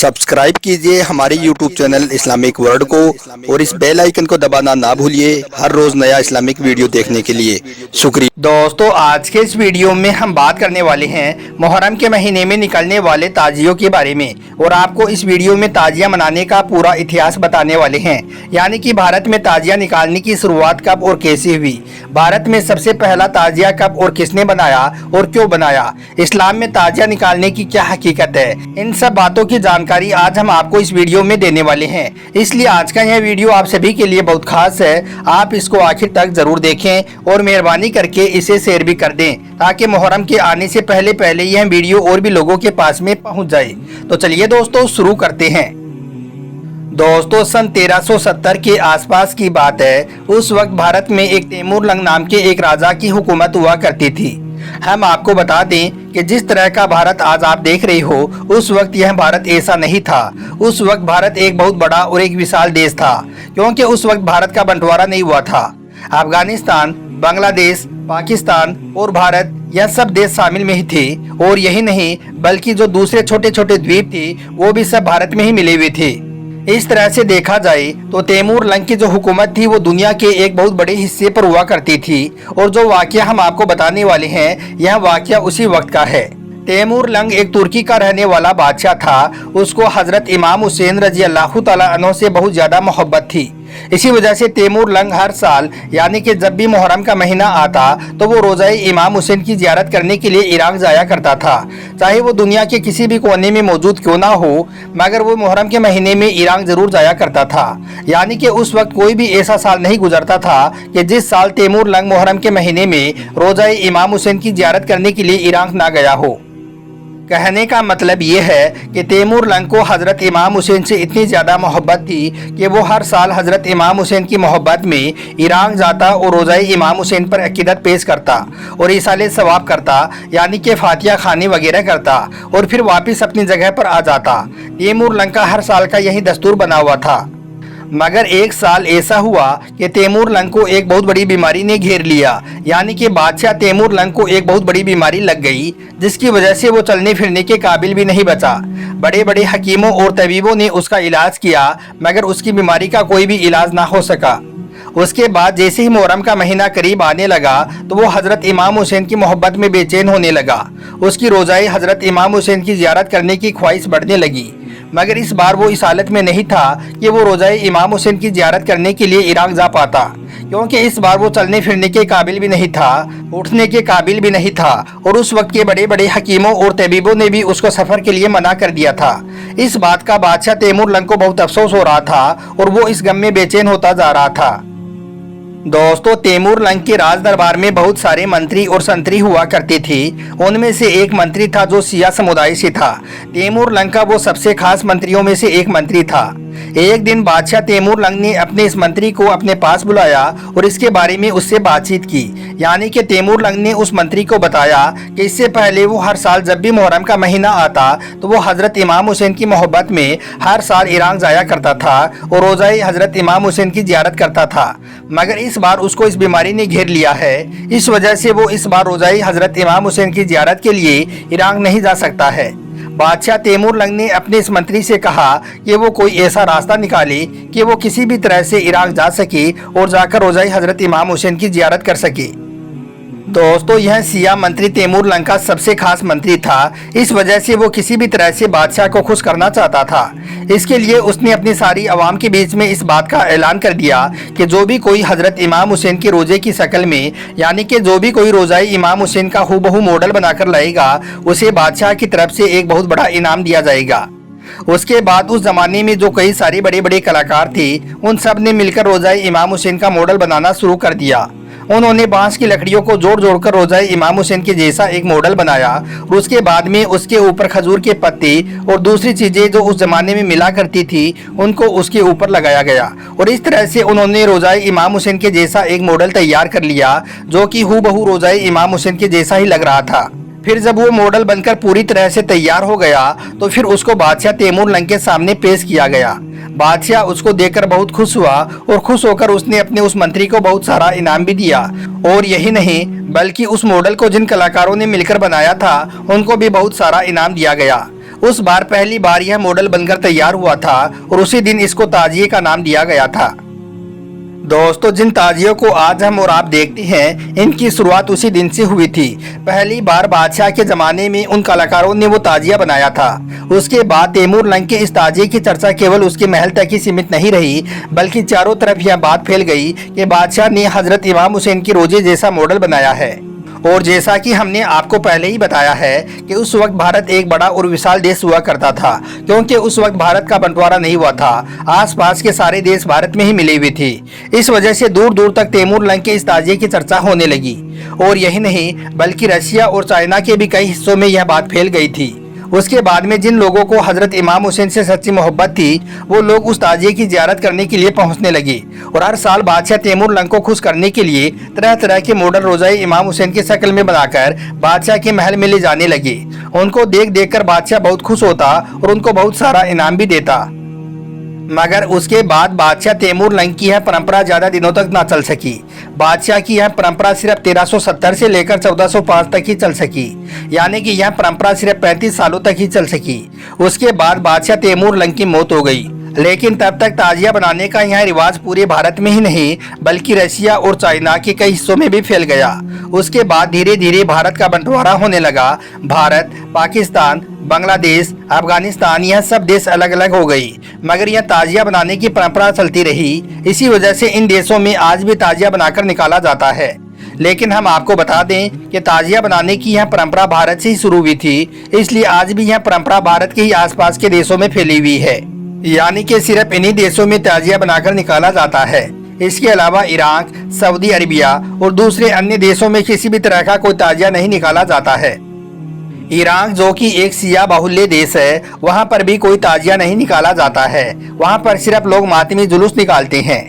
Subscribe कीजिए हमारे YouTube channel Islamic world को और इस बेल आइकन को दबाना ना भूलिए हर रोज नया इस्लामिक वीडियो देखने के लिए। शुक्रिया। दोस्तों, आज के इस वीडियो में हम बात करने वाले हैं मुहर्रम के महीने में निकलने वाले ताजियों के बारे में और आपको इस वीडियो में ताजिया मनाने का पूरा इतिहास बताने वाले हैं। यानी कि भारत में ताजिया निकालने की शुरुआत कब और कैसे हुई, भारत में सबसे पहला ताजिया कब और किसने बनाया और क्यों बनाया, इस्लाम में ताजिया निकालने की क्या हकीकत है, इन सब बातों की जानकारी आज हम आपको इस वीडियो में देने वाले हैं। इसलिए आज का यह वीडियो आप सभी के लिए बहुत खास है। आप इसको आखिर तक जरूर देखें और मेहरबानी करके इसे शेयर भी कर दें ताकि मुहर्रम के आने से पहले यह वीडियो और भी लोगों के पास में पहुंच जाए। तो चलिए दोस्तों शुरू करते हैं। दोस्तों, सन 1370 के आसपास की बात है। उस वक्त भारत में एक तैमूर लंग नाम के एक राजा की हुकूमत हुआ करती थी। हम आपको बता दें कि जिस तरह का भारत आज आप देख रहे हो, उस वक्त यह भारत ऐसा नहीं था। उस वक्त भारत एक बहुत बड़ा और एक विशाल देश था, क्योंकि उस वक्त भारत का बंटवारा नहीं हुआ था। अफगानिस्तान, बांग्लादेश, पाकिस्तान और भारत यह सब देश शामिल में ही थे। और यही नहीं बल्कि जो दूसरे छोटे छोटे द्वीप थे वो भी सब भारत में ही मिले हुए थे। इस तरह से देखा जाए तो तैमूर लंग की जो हुकूमत थी वो दुनिया के एक बहुत बड़े हिस्से पर हुआ करती थी। और जो वाकया हम आपको बताने वाले हैं यह वाकया उसी वक्त का है। तैमूर लंग एक तुर्की का रहने वाला बादशाह था। उसको हजरत इमाम हुसैन रजी अल्लाह तआला अन्हु से बहुत ज्यादा मोहब्बत थी। इसी वजह से तैमूर लंग हर साल यानी कि जब भी मुहर्रम का महीना आता तो वो रोज़ाए इमाम हुसैन की जियारत करने के लिए इराक जाया करता था। चाहे वो दुनिया के किसी भी कोने में मौजूद क्यों ना हो, मगर वो मुहर्रम के महीने में इराक जरूर जाया करता था। यानी कि उस वक्त कोई भी ऐसा साल नहीं गुजरता था कि जिस साल तैमूर लंग मुहर्रम के महीने में रोज़ाए इमाम हुसैन की जियारत करने के लिए इराक ना गया हो। कहने का मतलब ये है कि तैमूर लंग को हज़रत इमाम हुसैन से इतनी ज़्यादा मोहब्बत थी कि वो हर साल हज़रत इमाम हुसैन की मोहब्बत में इराक जाता और रोज़ाए इमाम हुसैन पर अकीदत पेश करता और इसाले सवाब करता, यानी कि फातिहा खानी वगैरह करता और फिर वापस अपनी जगह पर आ जाता। तैमूर लंग का हर साल का यही दस्तूर बना हुआ था। मगर एक साल ऐसा हुआ कि तैमूर लंग को एक बहुत बड़ी बीमारी ने घेर लिया। यानी कि बादशाह तैमूर लंग को एक बहुत बड़ी बीमारी लग गई, जिसकी वजह से वो चलने फिरने के काबिल भी नहीं बचा। बड़े बड़े हकीमों और तबीबों ने उसका इलाज किया, मगर उसकी बीमारी का कोई भी इलाज ना हो सका। उसके बाद जैसे ही मुहर्रम का महीना करीब आने लगा तो वो हज़रत इमाम हुसैन की मोहब्बत में बेचैन होने लगा। उसकी रोज़ाए हज़रत इमाम हुसैन की जियारत करने की ख्वाहिश बढ़ने लगी। मगर इस बार वो इस हालत में नहीं था कि वो रोज़ाए इमाम हुसैन की जियारत करने के लिए इराक जा पाता, क्योंकि इस बार वो चलने फिरने के काबिल भी नहीं था, उठने के काबिल भी नहीं था। और उस वक्त के बड़े बड़े हकीमों और तबीबों ने भी उसको सफ़र के लिए मना कर दिया था। इस बात का बादशाह तैमूर लंग को बहुत अफसोस हो रहा था और वो इस गम में बेचैन होता जा रहा था। दोस्तों, तैमूर लंग के राज दरबार में बहुत सारे मंत्री और संतरी हुआ करते थे। उनमें से एक मंत्री था जो शिया समुदाय से था। तैमूर लंग का वो सबसे खास मंत्रियों में से एक मंत्री था। एक दिन बादशाह तैमूर लंग ने अपने इस मंत्री को अपने पास बुलाया और इसके बारे में उससे बातचीत की। यानी कि तैमूर लंग ने उस मंत्री को बताया कि इससे पहले वो हर साल जब भी मुहर्रम का महीना आता तो वो हज़रत इमाम हुसैन की मोहब्बत में हर साल इराक जाया करता था और रोज़ाए हज़रत इमाम हुसैन की जियारत करता था। मगर इस बार उसको इस बीमारी ने घेर लिया है। इस वजह से वो इस बार रोज़ाए हज़रत इमाम हुसैन की जियारत के लिए इराक नहीं जा सकता है। बादशाह तैमूर लंग ने अपने इस मंत्री से कहा कि वो कोई ऐसा रास्ता निकाले कि वो किसी भी तरह से इराक जा सके और जाकर रोज़ाए हज़रत इमाम हुसैन की जियारत कर सके। दोस्तों, यह शिया मंत्री तैमूर लंग का सबसे खास मंत्री था। इस वजह से वो किसी भी तरह से बादशाह को खुश करना चाहता था। इसके लिए उसने अपनी सारी आवाम के बीच में इस बात का ऐलान कर दिया कि जो भी कोई हज़रत इमाम हुसैन के रोज़े की शक्ल में, यानी कि जो भी कोई रोज़ाए इमाम हुसैन का हूबहू मॉडल बनाकर लाएगा उसे बादशाह की तरफ से एक बहुत बड़ा इनाम दिया जाएगा। उसके बाद उस जमाने में जो कई सारे बड़े बड़े कलाकार थे उन सब ने मिलकर रोज़ाए इमाम हुसैन का मॉडल बनाना शुरू कर दिया। उन्होंने बांस की लकड़ियों को जोड़ जोड़कर रोज़ाए इमाम हुसैन के जैसा एक मॉडल बनाया और उसके बाद में उसके ऊपर खजूर के पत्ते और दूसरी चीज़ें जो उस जमाने में मिला करती थी उनको उसके ऊपर लगाया गया। और इस तरह से उन्होंने रोज़ाए इमाम हुसैन के जैसा एक मॉडल तैयार कर लिया जो कि हूबहू रोज़ाए इमाम हुसैन के जैसा ही लग रहा था। फिर जब वो मॉडल बनकर पूरी तरह से तैयार हो गया तो फिर उसको बादशाह तैमूर लंग के सामने पेश किया गया। बादशाह उसको देखकर बहुत खुश हुआ और खुश होकर उसने अपने उस मंत्री को बहुत सारा इनाम भी दिया। और यही नहीं बल्कि उस मॉडल को जिन कलाकारों ने मिलकर बनाया था उनको भी बहुत सारा इनाम दिया गया। उस बार पहली बार यह मॉडल बनकर तैयार हुआ था और उसी दिन इसको ताजिए का नाम दिया गया था। दोस्तों, जिन ताजियों को आज हम और आप देखते हैं, इनकी शुरुआत उसी दिन से हुई थी। पहली बार बादशाह के जमाने में उन कलाकारों ने वो ताजिया बनाया था। उसके बाद तैमूर लंग के इस ताजिए की चर्चा केवल उसके महल तक ही सीमित नहीं रही, बल्कि चारों तरफ यह बात फैल गई कि बादशाह ने हजरत इमाम हुसैन के रोजे जैसा मॉडल बनाया है। और जैसा कि हमने आपको पहले ही बताया है कि उस वक्त भारत एक बड़ा और विशाल देश हुआ करता था, क्योंकि उस वक्त भारत का बंटवारा नहीं हुआ था। आसपास के सारे देश भारत में ही मिले हुए थे। इस वजह से दूर दूर तक तैमूर लंग के इस ताजिए की चर्चा होने लगी। और यही नहीं, बल्कि रशिया और चाइना के भी कई हिस्सों में यह बात फैल गई थी। उसके बाद में जिन लोगों को हजरत इमाम हुसैन से सच्ची मोहब्बत थी, वो लोग उस ताजिए की जियारत करने के लिए पहुंचने लगे। और हर साल बादशाह तैमूर लंग को खुश करने के लिए तरह तरह के मॉडल रोजाई इमाम हुसैन की शक्ल में बनाकर बादशाह के महल में ले जाने लगे। उनको देख देख कर बादशाह बहुत खुश होता और उनको बहुत सारा इनाम भी देता। मगर उसके बाद बादशाह तैमूर लंग की यह परंपरा ज्यादा दिनों तक ना चल सकी। बादशाह की यह परंपरा सिर्फ 1370 से लेकर 1405 तक ही चल सकी, यानी कि यह परंपरा सिर्फ 35 सालों तक ही चल सकी। उसके बाद बादशाह तैमूर लंग की मौत हो गई। लेकिन तब तक ताजिया बनाने का यह रिवाज पूरे भारत में ही नहीं, बल्कि रशिया और चाइना के कई हिस्सों में भी फैल गया। उसके बाद धीरे धीरे भारत का बंटवारा होने लगा। भारत, पाकिस्तान, बांग्लादेश, अफगानिस्तान, यह सब देश अलग अलग हो गई, मगर यह ताजिया बनाने की परंपरा चलती रही। इसी वजह से इन देशों में आज भी ताजिया बनाकर निकाला जाता है। लेकिन हम आपको बता दें कि ताजिया बनाने की यह परंपरा भारत से ही शुरू हुई थी, इसलिए आज भी यह परंपरा भारत के ही आसपास के देशों में फैली हुई है, यानी कि सिर्फ इन्हीं देशों में ताजिया बनाकर निकाला जाता है। इसके अलावा इराक, सऊदी अरबिया और दूसरे अन्य देशों में किसी भी तरह का कोई ताजिया नहीं निकाला जाता है। ईराक, जो कि एक सिया बाहुल्य देश है, वहाँ पर भी कोई ताजिया नहीं निकाला जाता है। वहाँ पर सिर्फ लोग मातमी जुलूस निकालते हैं।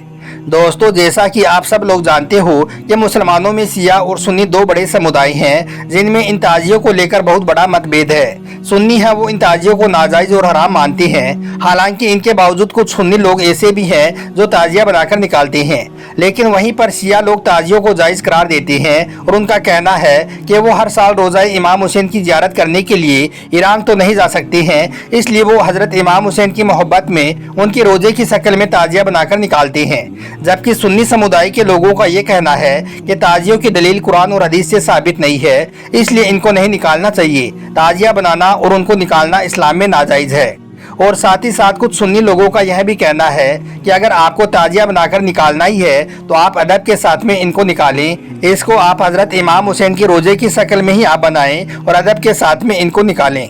दोस्तों, जैसा कि आप सब लोग जानते हो कि मुसलमानों में सिया और सुन्नी दो बड़े समुदाय हैं, जिनमें इन ताजियों को लेकर बहुत बड़ा मतभेद है। सुन्नी है वो इन ताजियों को नाजायज और हराम मानते हैं। हालांकि इनके बावजूद कुछ सुन्नी लोग ऐसे भी हैं जो ताजिया बनाकर निकालते हैं। लेकिन वहीं पर सिया लोग ताजियों को जायज करार देते हैं और उनका कहना है कि वो हर साल रोज़ाए इमाम हुसैन की जियारत करने के लिए ईरान तो नहीं जा सकते हैं, इसलिए वो हजरत इमाम हुसैन की मोहब्बत में उनके रोजे की शक्ल में ताजिया बनाकर निकालते हैं। जबकि सुन्नी समुदाय के लोगों का ये कहना है कि ताजियों की दलील कुरान और हदीस से साबित नहीं है, इसलिए इनको नहीं निकालना चाहिए। ताजिया बनाना और उनको निकालना इस्लाम में नाजायज है। और साथ ही साथ कुछ सुन्नी लोगों का यह भी कहना है कि अगर आपको ताजिया बनाकर निकालना ही है तो आप अदब के साथ में इनको निकालें। इसको आप हजरत इमाम हुसैन की रोजे की शक्ल में ही आप बनाएं और अदब के साथ में इनको निकालें।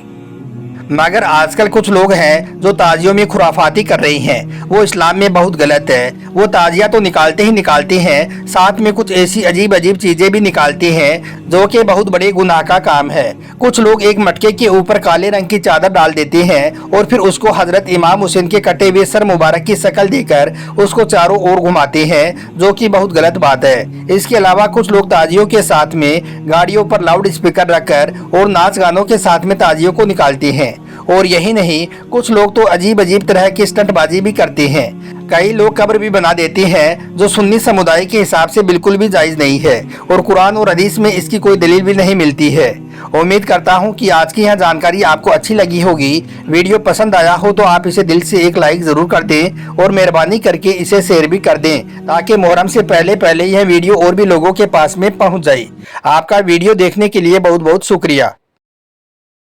मगर आजकल कुछ लोग हैं जो ताजियों में खुराफाती कर रही हैं, वो इस्लाम में बहुत गलत है। वो ताजिया तो निकालते ही निकालते हैं, साथ में कुछ ऐसी अजीब अजीब चीज़ें भी निकालते हैं जो कि बहुत बड़े गुनाह का काम है। कुछ लोग एक मटके के ऊपर काले रंग की चादर डाल देते हैं और फिर उसको हजरत इमाम हुसैन के कटे हुए सर मुबारक की शक्ल देकर उसको चारों ओर घुमाते हैं, जो कि बहुत गलत बात है। इसके अलावा कुछ लोग ताजियों के साथ में गाड़ियों पर लाउड स्पीकर रखकर और नाच गानों के साथ में ताजियों को निकालते हैं। और यही नहीं, कुछ लोग तो अजीब अजीब तरह की स्टंटबाजी भी करते हैं। कई लोग कब्र भी बना देते हैं, जो सुन्नी समुदाय के हिसाब से बिल्कुल भी जायज नहीं है और कुरान और हदीस में इसकी कोई दलील भी नहीं मिलती है। उम्मीद करता हूं कि आज की यह जानकारी आपको अच्छी लगी होगी। वीडियो पसंद आया हो तो आप इसे दिल से एक लाइक जरूर कर दें और मेहरबानी करके इसे शेयर भी कर दें, ताकि मुहर्रम से पहले पहले यह वीडियो और भी लोगों के पास में पहुंच जाए। आपका वीडियो देखने के लिए बहुत बहुत शुक्रिया।